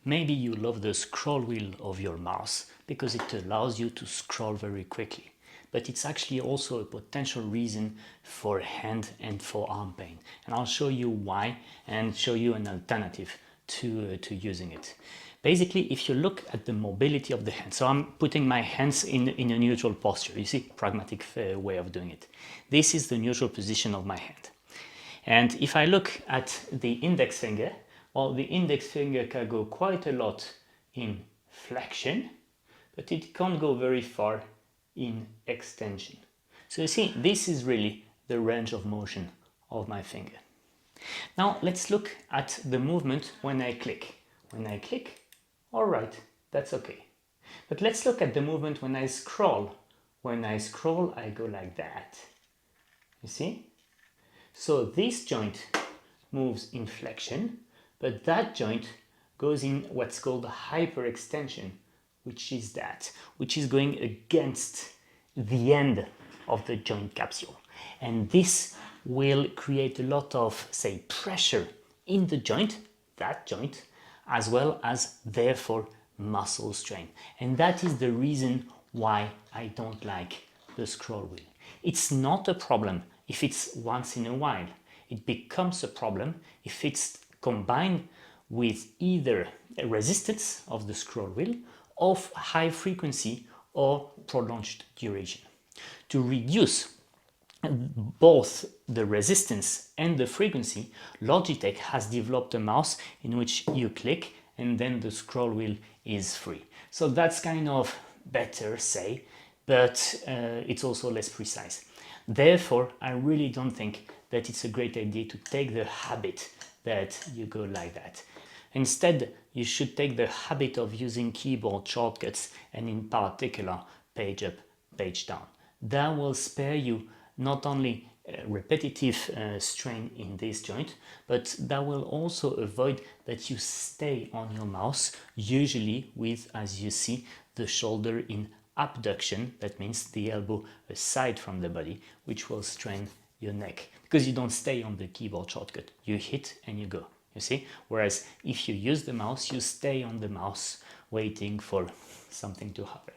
Maybe you love the scroll wheel of your mouse because it allows you to scroll very quickly. But it's actually also a potential reason for hand and for arm pain. And I'll show you why and show you an alternative to using it. Basically, if you look at the mobility of the hand, so I'm putting my hands in a neutral posture. You see, pragmatic way of doing it. This is the neutral position of my hand. And if I look at the index finger, well, the index finger can go quite a lot in flexion, but it can't go very far in extension. So you see, this is really the range of motion of my finger. Now let's look at the movement when I click. When I click, all right, that's okay. But let's look at the movement when I scroll. When I scroll, I go like that. You see? So this joint moves in flexion, but that joint goes in what's called hyperextension, which is going against the end of the joint capsule. And this will create a lot of, say, pressure in the joint, that joint, as well as therefore muscle strain. And that is the reason why I don't like the scroll wheel. It's not a problem if it's once in a while. It becomes a problem if it's combined with either a resistance of the scroll wheel of high frequency or prolonged duration. To reduce both the resistance and the frequency, Logitech has developed a mouse in which you click and then the scroll wheel is free. So that's kind of better, say, but it's also less precise. Therefore, I really don't think that it's a great idea to take the habit that you go like that. Instead, you should take the habit of using keyboard shortcuts and in particular page up, page down. That will spare you not only repetitive strain in this joint, but that will also avoid that you stay on your mouse, usually with, as you see, the shoulder in abduction. That means the elbow aside from the body, which will strain your neck because you don't stay on the keyboard shortcut. You hit and you go, you see? Whereas if you use the mouse, you stay on the mouse waiting for something to happen.